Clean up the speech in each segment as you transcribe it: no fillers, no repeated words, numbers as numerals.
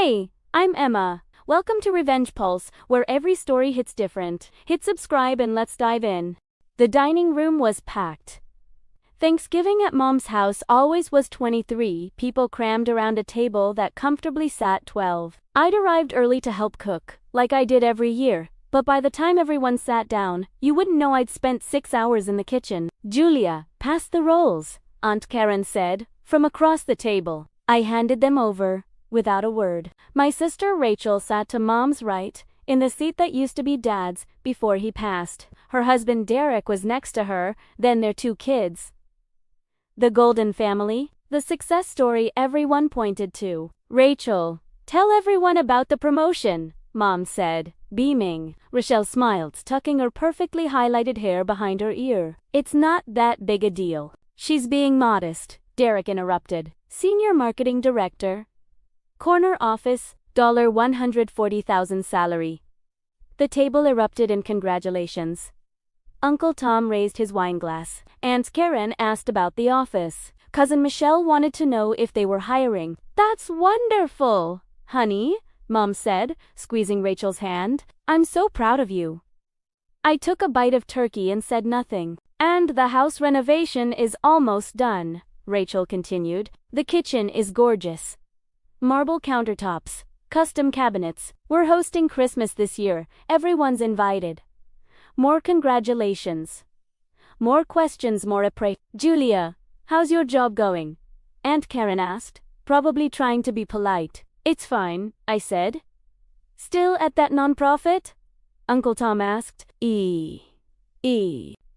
Hey, I'm Emma. Welcome to Revenge Pulse, where every story hits different. Hit subscribe and let's dive in. The dining room was packed. Thanksgiving at Mom's house always was 23 people crammed around a table that comfortably sat 12. I'd arrived early to help cook, like I did every year, but by the time everyone sat down, you wouldn't know I'd spent 6 hours in the kitchen. Julia, pass the rolls, Aunt Karen said, from across the table. I handed them over, without a word. My sister Rachel sat to Mom's right, in the seat that used to be Dad's before he passed. Her husband Derek was next to her, then their 2 kids. The Golden family, the success story everyone pointed to. Rachel, tell everyone about the promotion, Mom said, beaming. Rochelle smiled, tucking her perfectly highlighted hair behind her ear. It's not that big a deal. She's being modest, Derek interrupted. Senior Marketing Director. Corner office, $140,000 salary. The table erupted in congratulations. Uncle Tom raised his wineglass. Aunt Karen asked about the office. Cousin Michelle wanted to know if they were hiring. That's wonderful, honey, Mom said, squeezing Rachel's hand. I'm so proud of you. I took a bite of turkey and said nothing. And the house renovation is almost done, Rachel continued. The kitchen is gorgeous. Marble countertops, custom cabinets. We're hosting Christmas this year. Everyone's invited. More congratulations. More questions, more appraise. Julia, how's your job going? Aunt Karen asked, probably trying to be polite. It's fine, I said. Still at that nonprofit? Uncle Tom asked.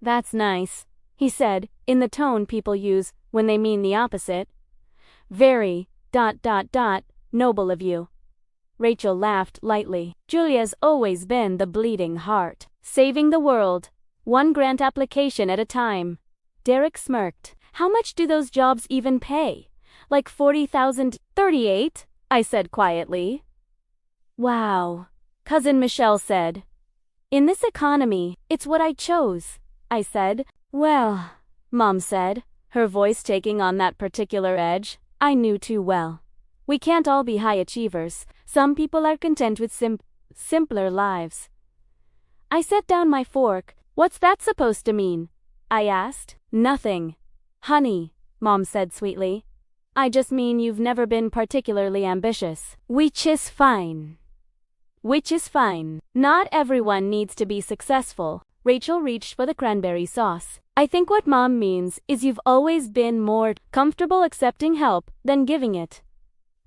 That's nice, he said, in the tone people use when they mean the opposite. Very, noble of you. Rachel laughed lightly. Julia's always been the bleeding heart. Saving the world. One grant application at a time. Derek smirked. How much do those jobs even pay? Like 40,000? 38, I said quietly. Wow, Cousin Michelle said. In this economy, it's what I chose, I said. Well, Mom said, her voice taking on that particular edge. I knew too well. We can't all be high achievers. Some people are content with simpler lives. I set down my fork. What's that supposed to mean? I asked. Nothing, honey, Mom said sweetly. I just mean you've never been particularly ambitious. Which is fine. Not everyone needs to be successful. Rachel reached for the cranberry sauce. I think what Mom means is you've always been more comfortable accepting help than giving it.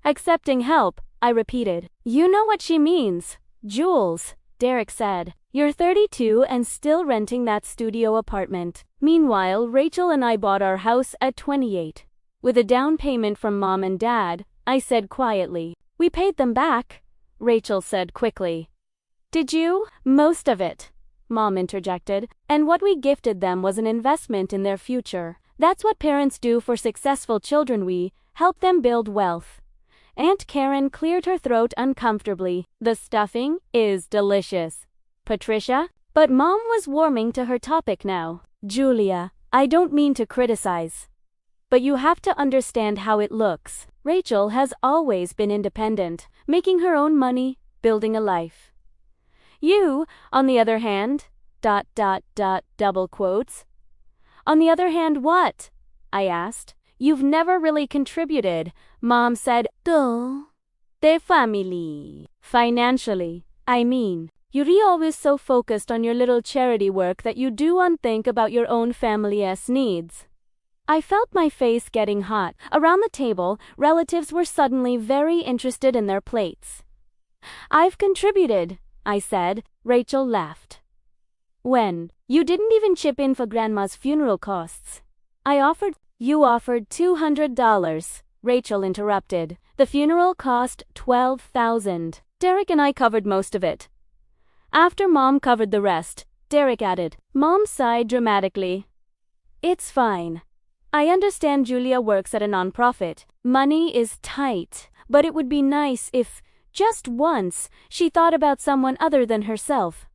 Accepting help, I repeated. You know what she means, Jules, Derek said. You're 32 and still renting that studio apartment. Meanwhile, Rachel and I bought our house at 28. With a down payment from Mom and Dad, I said quietly. We paid them back, Rachel said quickly. Did you? Most of it, Mom interjected. And what we gifted them was an investment in their future. That's what parents do for successful children. We help them build wealth. Aunt Karen cleared her throat uncomfortably. The stuffing is delicious, Patricia. But Mom was warming to her topic now. Julia, I don't mean to criticize, but you have to understand how it looks. Rachel has always been independent, making her own money, building a life. You, on the other hand, double quotes. On the other hand, what? I asked. You've never really contributed, Mom said. The family. Financially, I mean. You're always so focused on your little charity work that you do unthink about your own family's needs. I felt my face getting hot. Around the table, relatives were suddenly very interested in their plates. I've contributed, I said. Rachel laughed. When? You didn't even chip in for Grandma's funeral costs. You offered $200, Rachel interrupted. The funeral cost $12,000. Derek and I covered most of it. After Mom covered the rest, Derek added. Mom sighed dramatically. It's fine. I understand Julia works at a nonprofit. Money is tight, but it would be nice if, just once, she thought about someone other than herself.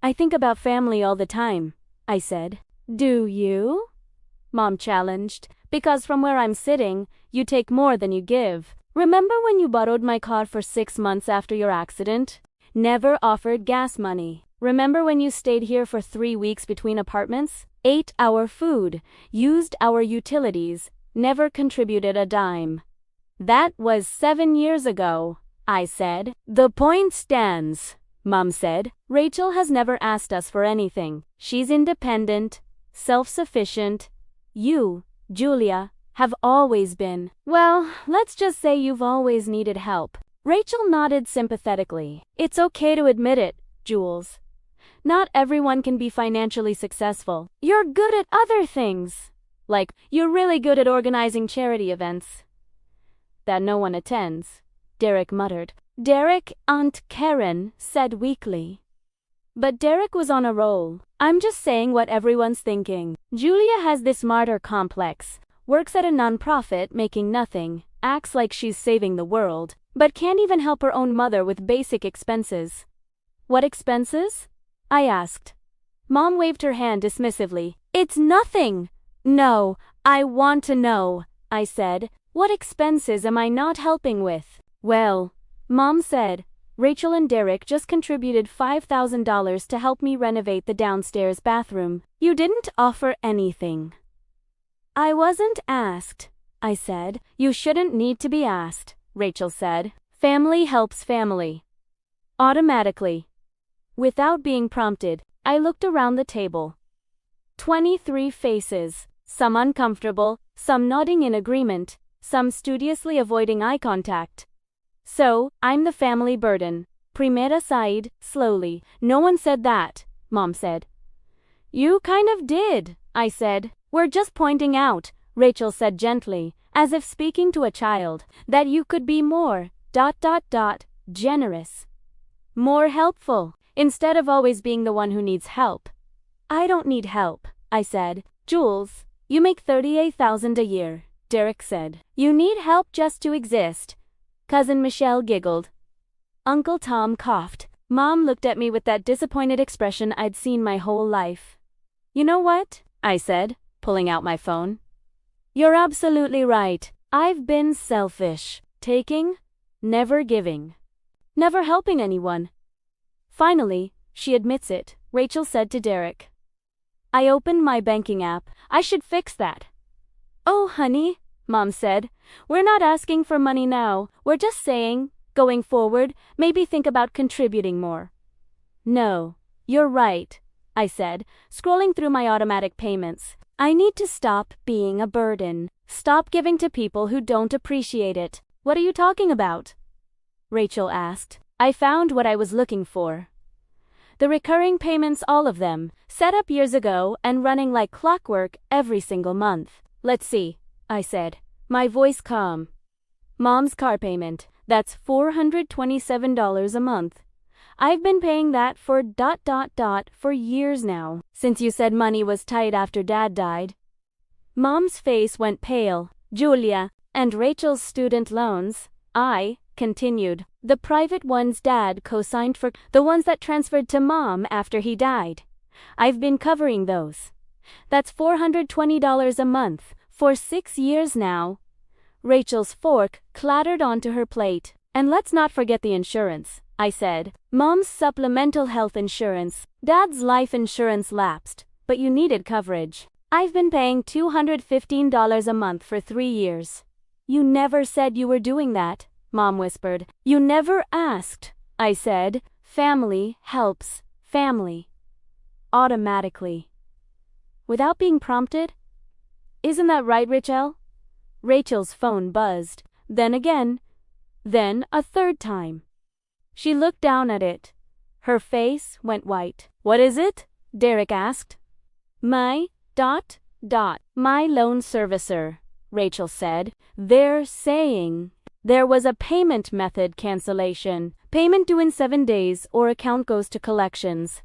I think about family all the time, I said. Do you? Mom challenged. Because from where I'm sitting, you take more than you give. Remember when you borrowed my car for 6 months after your accident? Never offered gas money. Remember when you stayed here for 3 weeks between apartments? Ate our food, used our utilities, never contributed a dime. That was 7 years ago, I said. The point stands, Mom said. Rachel has never asked us for anything. She's independent, self-sufficient. You, Julia, have always been. Well, let's just say you've always needed help. Rachel nodded sympathetically. It's okay to admit it, Jules. Not everyone can be financially successful. You're good at other things. Like, you're really good at organizing charity events that no one attends, Derek muttered. Derek, Aunt Karen said weakly. But Derek was on a roll. I'm just saying what everyone's thinking. Julia has this martyr complex, works at a nonprofit making nothing, acts like she's saving the world, but can't even help her own mother with basic expenses. What expenses? I asked. Mom waved her hand dismissively. It's nothing. No, I want to know, I said. What expenses am I not helping with? Well, Mom said, Rachel and Derek just contributed $5,000 to help me renovate the downstairs bathroom. You didn't offer anything. I wasn't asked, I said. You shouldn't need to be asked, Rachel said. Family helps family. Automatically. Without being prompted, I looked around the table. 23 faces, some uncomfortable, some nodding in agreement, some studiously avoiding eye contact. So, I'm the family burden. Primera sighed, slowly. No one said that, Mom said. You kind of did, I said. We're just pointing out, Rachel said gently, as if speaking to a child, that you could be more, generous. More helpful, instead of always being the one who needs help. I don't need help, I said. Jules, you make $38,000 a year, Derek said. You need help just to exist. Cousin Michelle giggled. Uncle Tom coughed. Mom looked at me with that disappointed expression I'd seen my whole life. You know what? I said, pulling out my phone. You're absolutely right. I've been selfish. Taking, never giving. Never helping anyone. Finally, she admits it, Rachel said to Derek. I opened my banking app. I should fix that. Oh, honey, Mom said. We're not asking for money now. We're just saying, going forward, maybe think about contributing more. No, you're right, I said, scrolling through my automatic payments. I need to stop being a burden. Stop giving to people who don't appreciate it. What are you talking about? Rachel asked. I found what I was looking for. The recurring payments, all of them, set up years ago and running like clockwork every single month. Let's see, I said, my voice calm. Mom's car payment, that's $427 a month. I've been paying that for for years now, since you said money was tight after Dad died. Mom's face went pale. Julia, and Rachel's student loans, I continued. The private ones Dad co-signed for, the ones that transferred to Mom after he died. I've been covering those. That's $420 a month, for 6 years now. Rachel's fork clattered onto her plate. And let's not forget the insurance, I said. Mom's supplemental health insurance. Dad's life insurance lapsed, but you needed coverage. I've been paying $215 a month for 3 years. You never said you were doing that, Mom whispered. You never asked, I said. Family helps family. Automatically. Without being prompted? Isn't that right, Rachel? Rachel's phone buzzed. Then again. Then a third time. She looked down at it. Her face went white. What is it? Derek asked. My loan servicer, Rachel said. They're saying there was a payment method cancellation. Payment due in 7 days or account goes to collections.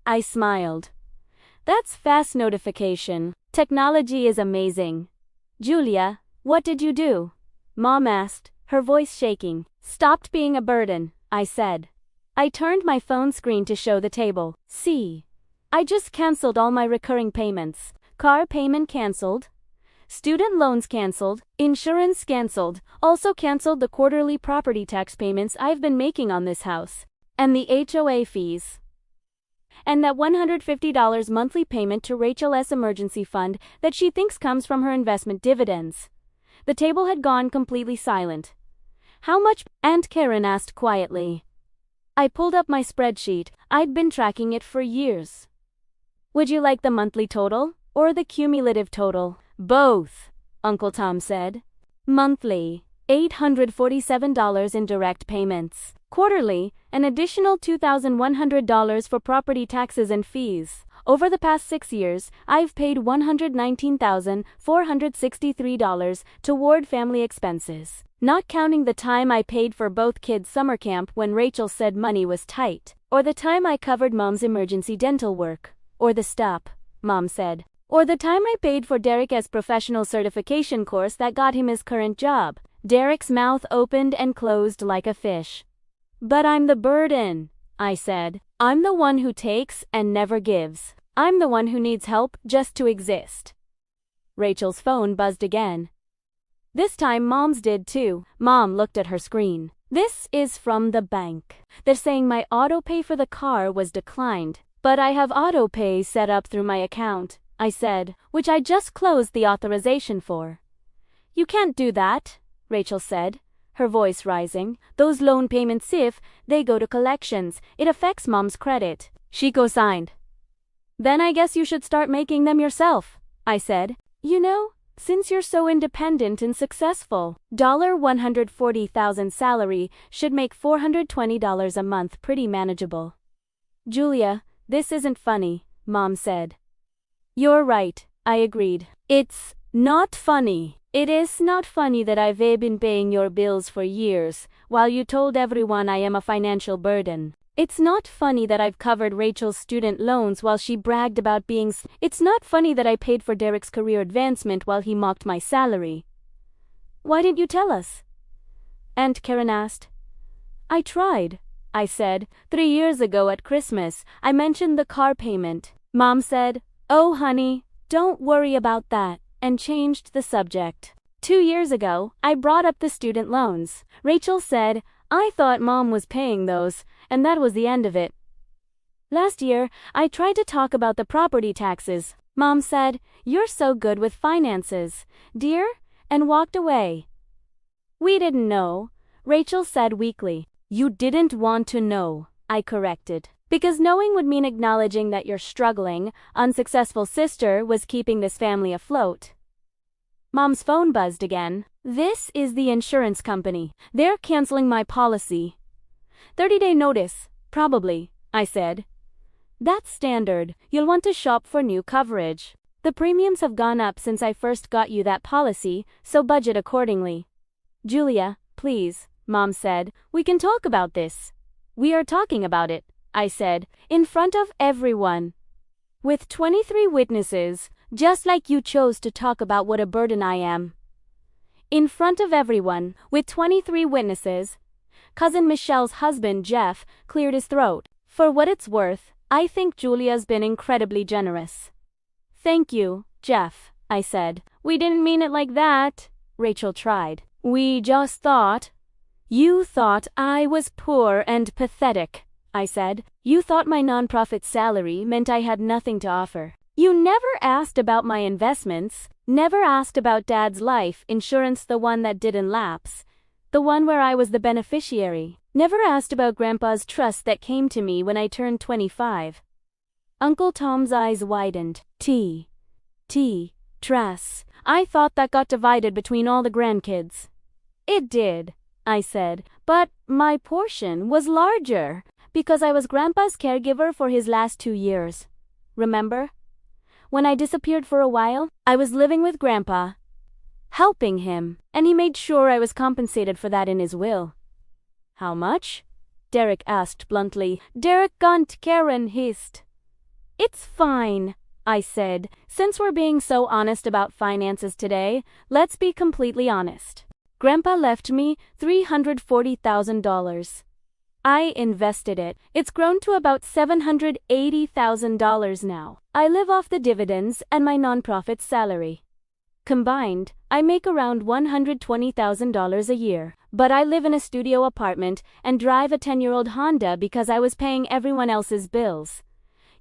I smiled. That's fast notification. Technology is amazing. Julia, what did you do? Mom asked, her voice shaking. Stopped being a burden, I said. I turned my phone screen to show the table. See. I just canceled all my recurring payments. Car payment canceled. Student loans canceled, insurance canceled, also canceled the quarterly property tax payments I've been making on this house, and the HOA fees. And that $150 monthly payment to Rachel's emergency fund that she thinks comes from her investment dividends. The table had gone completely silent. How much? Aunt Karen asked quietly. I pulled up my spreadsheet. I'd been tracking it for years. Would you like the monthly total, or the cumulative total? Both, Uncle Tom said. Monthly, $847 in direct payments. Quarterly, an additional $2,100 for property taxes and fees. Over the past 6 years, I've paid $119,463 toward family expenses, not counting the time I paid for both kids' summer camp when Rachel said money was tight, or the time I covered Mom's emergency dental work, or the stop, Mom said, or the time I paid for Derek's professional certification course that got him his current job. Derek's mouth opened and closed like a fish. But I'm the burden, I said. I'm the one who takes and never gives. I'm the one who needs help just to exist. Rachel's phone buzzed again. This time Mom's did too. Mom looked at her screen. This is from the bank. They're saying my auto pay for the car was declined, but I have auto pay set up through my account, I said, which I just closed the authorization for. You can't do that, Rachel said, her voice rising. Those loan payments, if they go to collections, it affects Mom's credit. She co-signed. Then I guess you should start making them yourself, I said. You know, since you're so independent and successful, $140,000 salary should make $420 a month pretty manageable. Julia, this isn't funny, Mom said. You're right, I agreed. It's not funny. It is not funny that I've been paying your bills for years, while you told everyone I am a financial burden. It's not funny that I've covered Rachel's student loans while she bragged about being. It's not funny that I paid for Derek's career advancement while he mocked my salary. Why didn't you tell us? Aunt Karen asked. I tried, I said. 3 years ago at Christmas, I mentioned the car payment. Mom said, "Oh honey, don't worry about that," and changed the subject. 2 years ago, I brought up the student loans. Rachel said, I thought Mom was paying those, and that was the end of it. Last year, I tried to talk about the property taxes. Mom said, "You're so good with finances, dear," and walked away. We didn't know, Rachel said weakly. You didn't want to know, I corrected. Because knowing would mean acknowledging that your struggling, unsuccessful sister was keeping this family afloat. Mom's phone buzzed again. This is the insurance company. They're canceling my policy. 30-day notice, probably, I said. That's standard. You'll want to shop for new coverage. The premiums have gone up since I first got you that policy, so budget accordingly. Julia, please, Mom said. We can talk about this. We are talking about it, I said, in front of everyone. With 23 witnesses, just like you chose to talk about what a burden I am. In front of everyone, with 23 witnesses, Cousin Michelle's husband, Jeff, cleared his throat. For what it's worth, I think Julia's been incredibly generous. Thank you, Jeff, I said. We didn't mean it like that, Rachel tried. We just thought. You thought I was poor and pathetic, I said. You thought my nonprofit salary meant I had nothing to offer. You never asked about my investments, never asked about Dad's life insurance, the one that didn't lapse, the one where I was the beneficiary, never asked about Grandpa's trust that came to me when I turned 25. Uncle Tom's eyes widened. Trust. I thought that got divided between all the grandkids. It did, I said, but my portion was larger because I was Grandpa's caregiver for his last 2 years. Remember? When I disappeared for a while, I was living with Grandpa, helping him, and he made sure I was compensated for that in his will. How much? Derek asked bluntly. Derek Aunt Karen hissed. It's fine, I said. Since we're being so honest about finances today, let's be completely honest. Grandpa left me $340,000. I invested it. It's grown to about $780,000 now. I live off the dividends and my nonprofit salary. Combined, I make around $120,000 a year. But I live in a studio apartment and drive a 10-year-old Honda because I was paying everyone else's bills.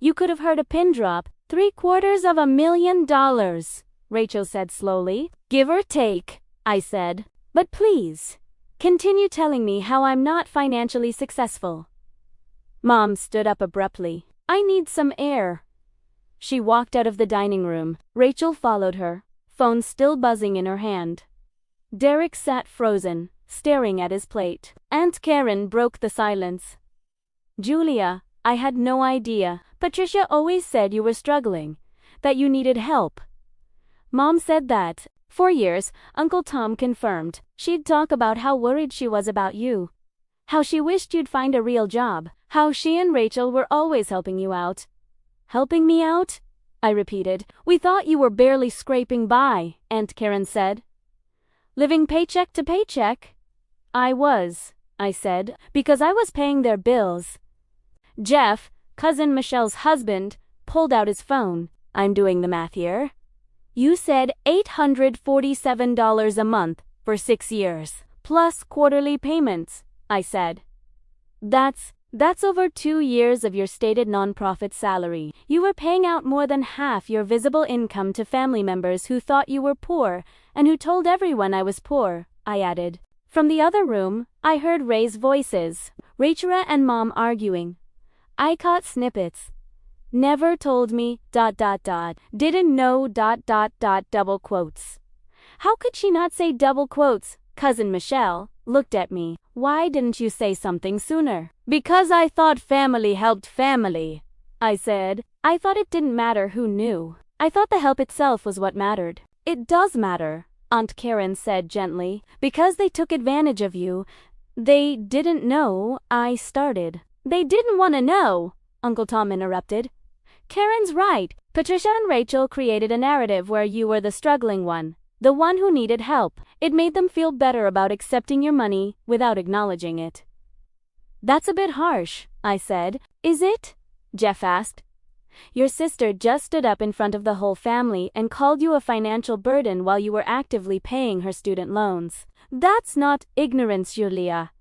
You could have heard a pin drop. $750,000, Rachel said slowly. Give or take, I said. But please, continue telling me how I'm not financially successful. Mom stood up abruptly. I need some air. She walked out of the dining room. Rachel followed her, phone still buzzing in her hand. Derek sat frozen, staring at his plate. Aunt Karen broke the silence. Julia, I had no idea. Patricia always said you were struggling, that you needed help. Mom said that. For years, Uncle Tom confirmed. She'd talk about how worried she was about you. How she wished you'd find a real job. How she and Rachel were always helping you out. Helping me out? I repeated. We thought you were barely scraping by, Aunt Karen said. Living paycheck to paycheck? I was, I said, because I was paying their bills. Jeff, Cousin Michelle's husband, pulled out his phone. I'm doing the math here. You said $847 a month for 6 years, plus quarterly payments, I said. That's over 2 years of your stated nonprofit salary. You were paying out more than half your visible income to family members who thought you were poor and who told everyone I was poor, I added. From the other room, I heard Ray's voices, Rachel and Mom arguing. I caught snippets. Never told me, ... Didn't know, ... double quotes. How could she not say double quotes? Cousin Michelle looked at me. Why didn't you say something sooner? Because I thought family helped family, I said. I thought it didn't matter who knew. I thought the help itself was what mattered. It does matter, Aunt Karen said gently. Because they took advantage of you. They didn't know I started. They didn't want to know, Uncle Tom interrupted. Karen's right. Patricia and Rachel created a narrative where you were the struggling one, the one who needed help. It made them feel better about accepting your money without acknowledging it. That's a bit harsh, I said. Is it? Jeff asked. Your sister just stood up in front of the whole family and called you a financial burden while you were actively paying her student loans. That's not ignorance, Julia.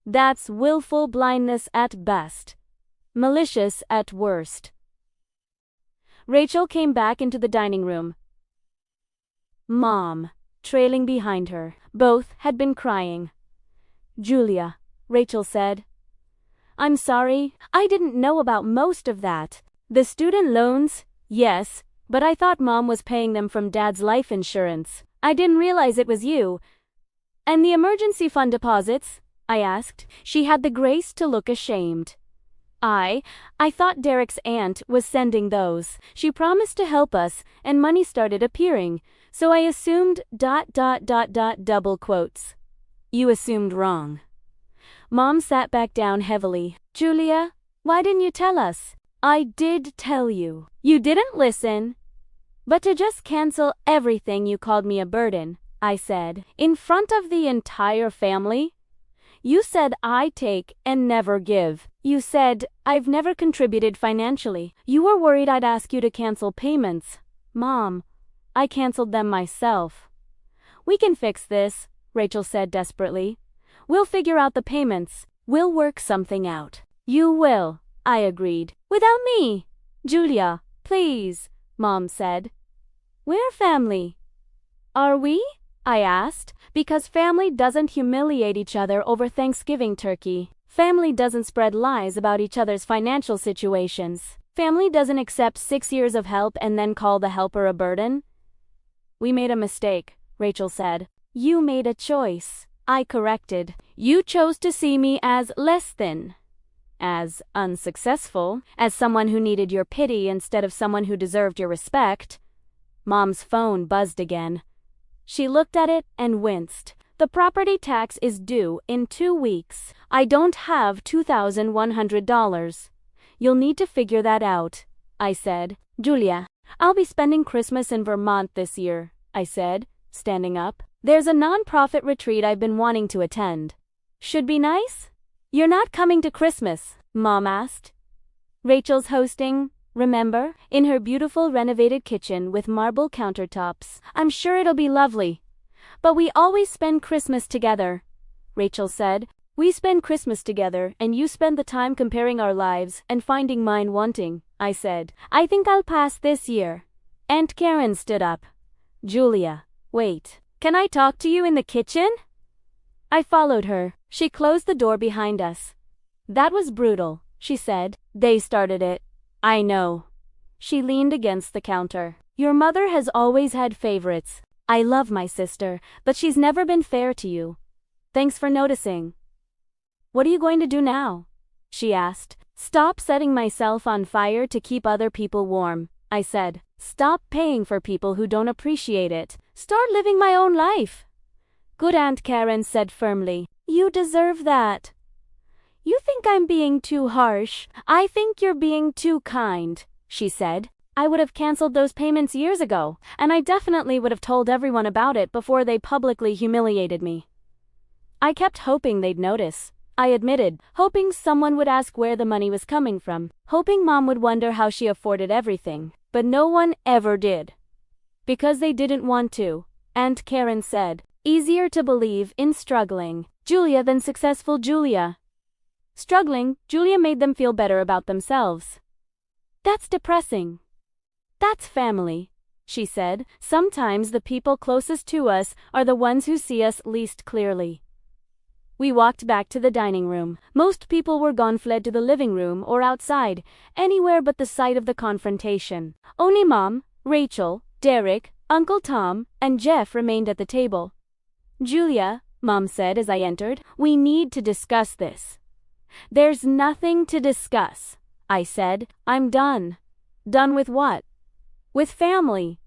That's willful blindness at best. Malicious at worst. Rachel came back into the dining room. Mom, trailing behind her. Both had been crying. Julia, Rachel said. I'm sorry, I didn't know about most of that. The student loans, yes, but I thought Mom was paying them from Dad's life insurance. I didn't realize it was you. And the emergency fund deposits? I asked. She had the grace to look ashamed. I thought Derek's aunt was sending those. She promised to help us, and money started appearing, so I assumed ... double quotes. You assumed wrong. Mom sat back down heavily. Julia, why didn't you tell us? I did tell you. You didn't listen. But to just cancel everything, you called me a burden, I said, in front of the entire family? You said I take and never give. You said I've never contributed financially. You were worried I'd ask you to cancel payments. Mom, I canceled them myself. We can fix this, Rachel said desperately. We'll figure out the payments. We'll work something out. You will, I agreed. Without me. Julia, please, Mom said. We're family. Are we? I asked, because family doesn't humiliate each other over Thanksgiving turkey. Family doesn't spread lies about each other's financial situations. Family doesn't accept 6 years of help and then call the helper a burden. We made a mistake, Rachel said. You made a choice, I corrected. You chose to see me as less than, as unsuccessful, as someone who needed your pity instead of someone who deserved your respect. Mom's phone buzzed again. She looked at it and winced. The property tax is due in 2 weeks. I don't have $2,100. You'll need to figure that out, I said. Julia, I'll be spending Christmas in Vermont this year, I said, standing up. There's a non-profit retreat I've been wanting to attend. Should be nice? You're not coming to Christmas, Mom asked. Rachel's hosting, remember? In her beautiful renovated kitchen with marble countertops. I'm sure it'll be lovely. But we always spend Christmas together, Rachel said. We spend Christmas together, and you spend the time comparing our lives and finding mine wanting, I said. I think I'll pass this year. Aunt Karen stood up. Julia, wait. Can I talk to you in the kitchen? I followed her. She closed the door behind us. That was brutal, she said. They started it. I know. She leaned against the counter. Your mother has always had favorites. I love my sister, but she's never been fair to you. Thanks for noticing. What are you going to do now? She asked. Stop setting myself on fire to keep other people warm, I said. Stop paying for people who don't appreciate it. Start living my own life. Good, Aunt Karen said firmly. You deserve that. You think I'm being too harsh? I think you're being too kind, she said. I would have canceled those payments years ago, and I definitely would have told everyone about it before they publicly humiliated me. I kept hoping they'd notice. I admitted, hoping someone would ask where the money was coming from, hoping Mom would wonder how she afforded everything, but no one ever did. Because they didn't want to, Aunt Karen said. Easier to believe in struggling Julia than successful Julia. Struggling Julia made them feel better about themselves. That's depressing. That's family, she said. Sometimes the people closest to us are the ones who see us least clearly. We walked back to the dining room. Most people were gone, fled to the living room or outside, anywhere but the site of the confrontation. Only Mom, Rachel, Derek, Uncle Tom, and Jeff remained at the table. Julia, Mom said as I entered, we need to discuss this. There's nothing to discuss, I said. I'm done. Done with what? With family.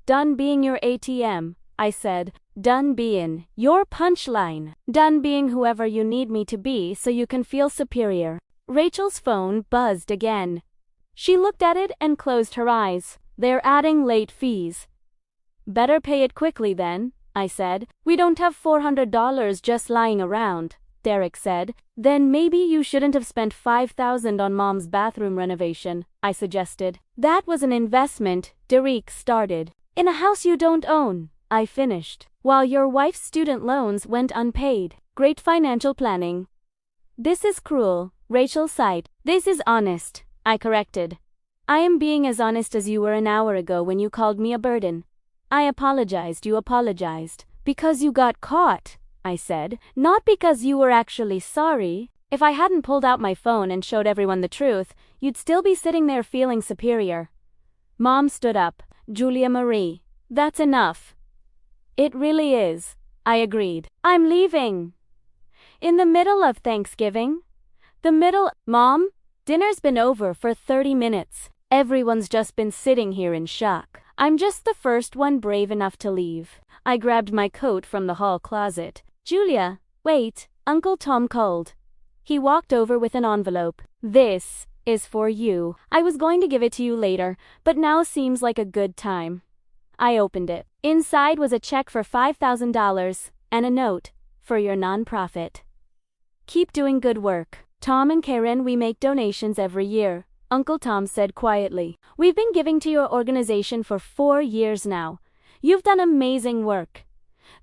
Done being your ATM, I said. Done being your punchline. Done being whoever you need me to be so you can feel superior. Rachel's phone buzzed again. She looked at it and closed her eyes. They're adding late fees. Better pay it quickly then, I said. We don't have $400 just lying around, Derek said. Then maybe you shouldn't have spent $5,000 on Mom's bathroom renovation, I suggested. That was an investment, Derek started. In a house you don't own, I finished. While your wife's student loans went unpaid. Great financial planning. This is cruel, Rachel sighed. This is honest, I corrected. I am being as honest as you were an hour ago when you called me a burden. I apologized, you apologized. Because you got caught, I said. Not because you were actually sorry. If I hadn't pulled out my phone and showed everyone the truth, you'd still be sitting there feeling superior. Mom stood up. Julia Marie, that's enough. It really is, I agreed. I'm leaving. In the middle of Thanksgiving? Mom, dinner's been over for 30 minutes. Everyone's just been sitting here in shock. I'm just the first one brave enough to leave. I grabbed my coat from the hall closet. Julia, wait, Uncle Tom called. He walked over with an envelope. This is for you. I was going to give it to you later, but now seems like a good time. I opened it. Inside was a check for $5,000 and a note for your nonprofit. Keep doing good work. Tom and Karen, we make donations every year, Uncle Tom said quietly. We've been giving to your organization for 4 years now. You've done amazing work.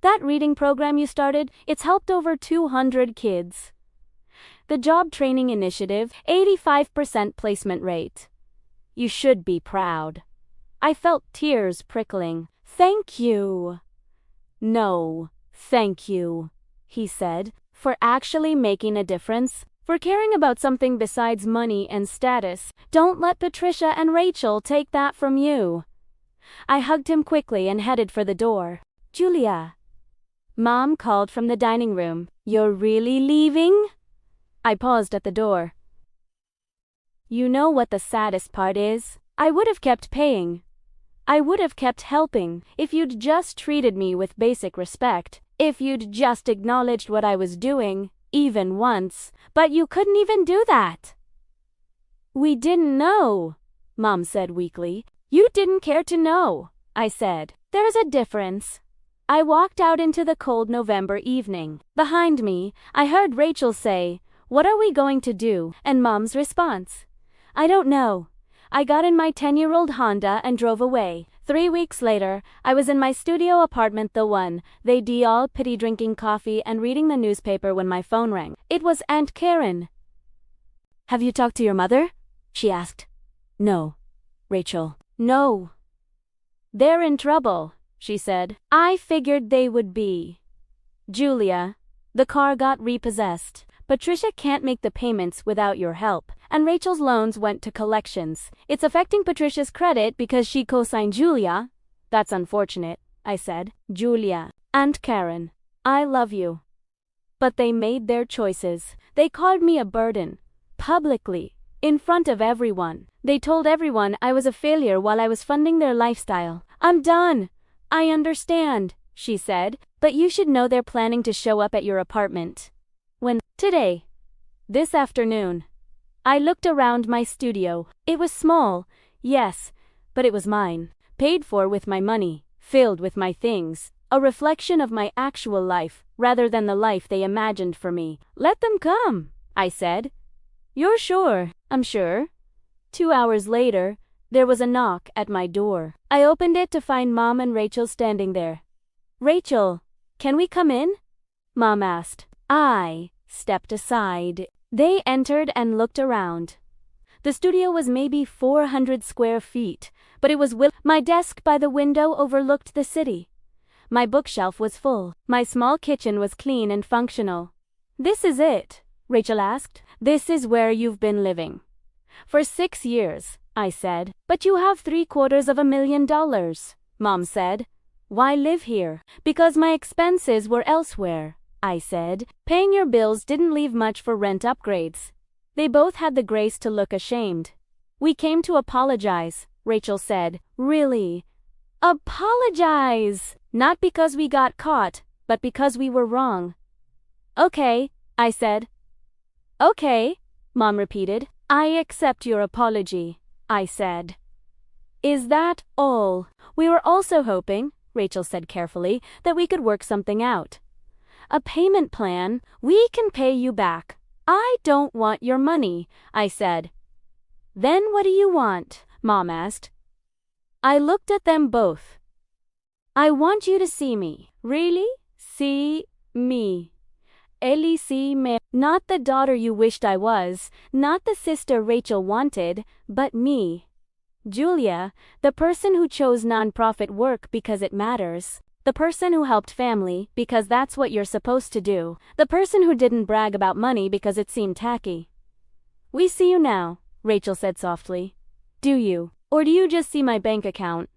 That reading program you started, it's helped over 200 kids. The job training initiative, 85% placement rate. You should be proud. I felt tears prickling. Thank you. No, thank you, he said, for actually making a difference, for caring about something besides money and status. Don't let Patricia and Rachel take that from you. I hugged him quickly and headed for the door. Julia. Mom called from the dining room. You're really leaving? I paused at the door. You know what the saddest part is? I would have kept paying. I would have kept helping if you'd just treated me with basic respect, if you'd just acknowledged what I was doing, even once, but you couldn't even do that. We didn't know, Mom said weakly. You didn't care to know, I said. There's a difference. I walked out into the cold November evening. Behind me, I heard Rachel say, "What are we going to do?" And Mom's response, "I don't know. I got in my 10-year-old Honda and drove away. 3 weeks later, I was in my studio apartment, the one they all pity, drinking coffee and reading the newspaper when my phone rang. It was Aunt Karen. "Have you talked to your mother?" she asked. "No." Rachel. "No. They're in trouble," she said. "I figured they would be. Julia, the car got repossessed. Patricia can't make the payments without your help, and Rachel's loans went to collections. It's affecting Patricia's credit because she co-signed Julia." "That's unfortunate," I said. "Julia, Aunt Karen, I love you. But they made their choices. They called me a burden. Publicly. In front of everyone. They told everyone I was a failure while I was funding their lifestyle. I'm done. I understand," she said, "but you should know they're planning to show up at your apartment. When? Today. This afternoon." I looked around my studio. It was small, yes, but it was mine. Paid for with my money. Filled with my things. A reflection of my actual life, rather than the life they imagined for me. "Let them come," I said. "You're sure?" "I'm sure." 2 hours later, there was a knock at my door. I opened it to find Mom and Rachel standing there. "Rachel, can we come in?" Mom asked. I stepped aside. They entered and looked around. The studio was maybe 400 square feet, but it was my desk by the window overlooked the city. My bookshelf was full. My small kitchen was clean and functional. "This is it?" Rachel asked. "This is where you've been living." "For 6 years," I said. "But you have $750,000, Mom said. "Why live here?" "Because my expenses were elsewhere," I said. "Paying your bills didn't leave much for rent upgrades." They both had the grace to look ashamed. "We came to apologize," Rachel said. "Really? Apologize? Not because we got caught, but because we were wrong." "Okay," I said. "Okay," Mom repeated. "I accept your apology," I said. "Is that all?" "We were also hoping," Rachel said carefully, "that we could work something out. A payment plan. We can pay you back." "I don't want your money," I said. "Then what do you want?" Mom asked. I looked at them both. "I want you to see me." "Really? See me? Ellie, see me. Not the daughter you wished I was, not the sister Rachel wanted, but me. Julia, the person who chose nonprofit work because it matters. The person who helped family because that's what you're supposed to do. The person who didn't brag about money because it seemed tacky." "We see you now," Rachel said softly. "Do you? Or do you just see my bank account?"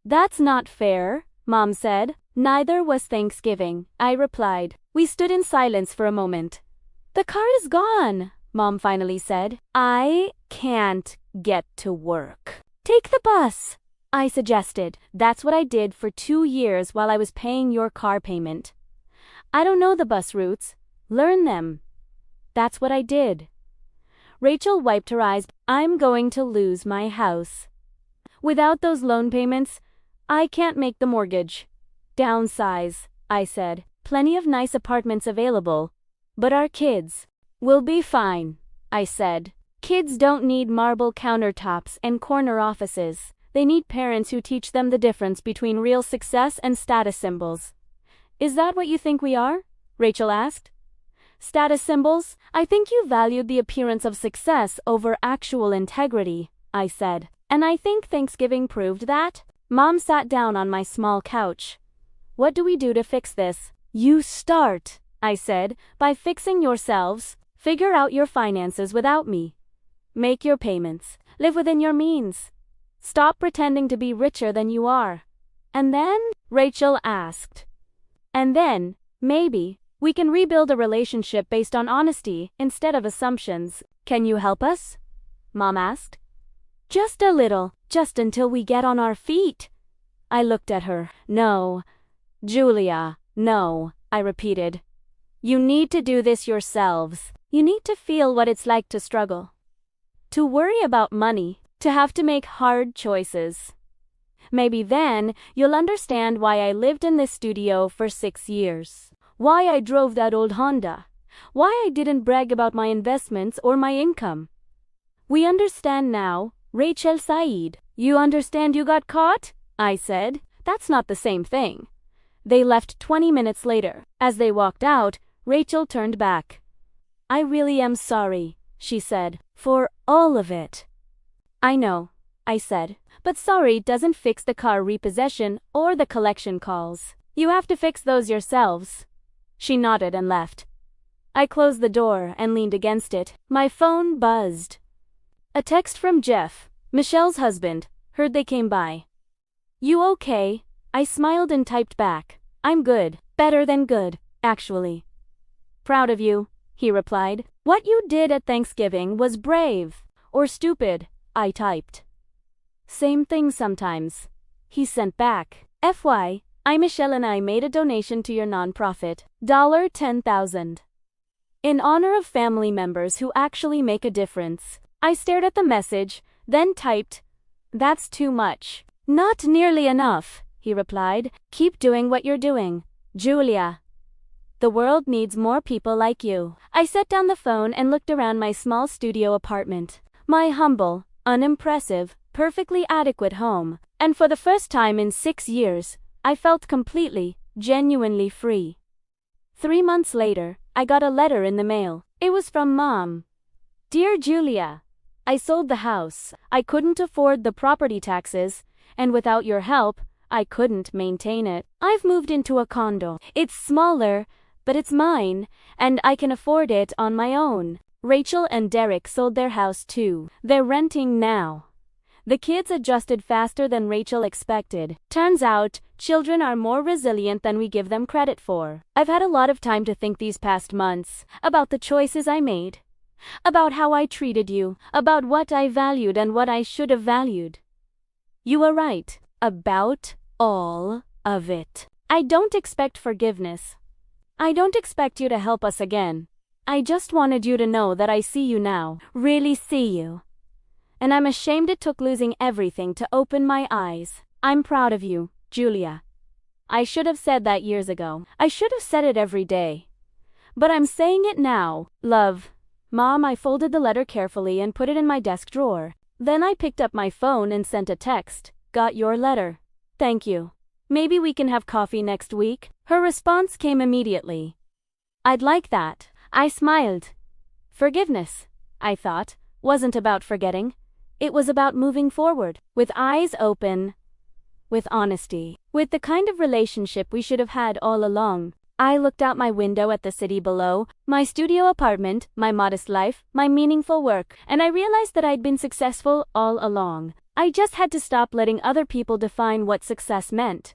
"That's not fair," Mom said. "Neither was Thanksgiving," I replied. We stood in silence for a moment. "The car is gone," Mom finally said. "I can't get to work." "Take the bus," I suggested. "That's what I did for 2 years while I was paying your car payment." "I don't know the bus routes. Learn them." "That's what I did." Rachel wiped her eyes. "I'm going to lose my house. Without those loan payments, I can't make the mortgage." "Downsize," I said. "Plenty of nice apartments available. But our kids will be fine," I said. "Kids don't need marble countertops and corner offices. They need parents who teach them the difference between real success and status symbols." "Is that what you think we are?" Rachel asked. "Status symbols? I think you valued the appearance of success over actual integrity," I said. "And I think Thanksgiving proved that." Mom sat down on my small couch. "What do we do to fix this?" "You start," I said, "by fixing yourselves. Figure out your finances without me. Make your payments. Live within your means. Stop pretending to be richer than you are. And then?" Rachel asked. "And then, maybe, we can rebuild a relationship based on honesty instead of assumptions." "Can you help us?" Mom asked. "Just a little, just until we get on our feet." I looked at her. "No. Julia, no," I repeated. "You need to do this yourselves. You need to feel what it's like to struggle. To worry about money. To have to make hard choices. Maybe then you'll understand why I lived in this studio for 6 years. Why I drove that old Honda. Why I didn't brag about my investments or my income. We understand now, Rachel sighed. You understand you got caught? I said. That's not the same thing. They left 20 minutes later. As they walked out, Rachel turned back. I really am sorry, she said, for all of it. I know, I said, but sorry doesn't fix the car repossession or the collection calls. You have to fix those yourselves. She nodded and left. I closed the door and leaned against it. My phone buzzed. A text from Jeff, Michelle's husband, heard they came by. You okay? I smiled and typed back. I'm good. Better than good, actually. Proud of you, he replied. What you did at Thanksgiving was brave. Or stupid, I typed. Same thing sometimes. He sent back. FY, Michelle and I made a donation to your nonprofit. $10,000. In honor of family members who actually make a difference. I stared at the message, then typed, That's too much. Not nearly enough, he replied. Keep doing what you're doing, Julia. The world needs more people like you. I set down the phone and looked around my small studio apartment. My humble, unimpressive, perfectly adequate home. And for the first time in 6 years, I felt completely, genuinely free. 3 months later, I got a letter in the mail. It was from Mom. Dear Julia, I sold the house. I couldn't afford the property taxes, and without your help, I couldn't maintain it. I've moved into a condo. It's smaller, but it's mine, and I can afford it on my own. Rachel and Derek sold their house too. They're renting now. The kids adjusted faster than Rachel expected. Turns out, children are more resilient than we give them credit for. I've had a lot of time to think these past months about the choices I made, about how I treated you, about what I valued and what I should have valued. You were right about all of it. I don't expect forgiveness. I don't expect you to help us again. I just wanted you to know that I see you now, really see you. And I'm ashamed it took losing everything to open my eyes. I'm proud of you, Julia. I should have said that years ago. I should have said it every day. But I'm saying it now. Love. Mom. I folded the letter carefully and put it in my desk drawer. Then I picked up my phone and sent a text. Got your letter. Thank you. Maybe we can have coffee next week? Her response came immediately. I'd like that. I smiled. Forgiveness, I thought, wasn't about forgetting. It was about moving forward, with eyes open, with honesty, with the kind of relationship we should have had all along. I looked out my window at the city below, my studio apartment, my modest life, my meaningful work, and I realized that I'd been successful all along. I just had to stop letting other people define what success meant.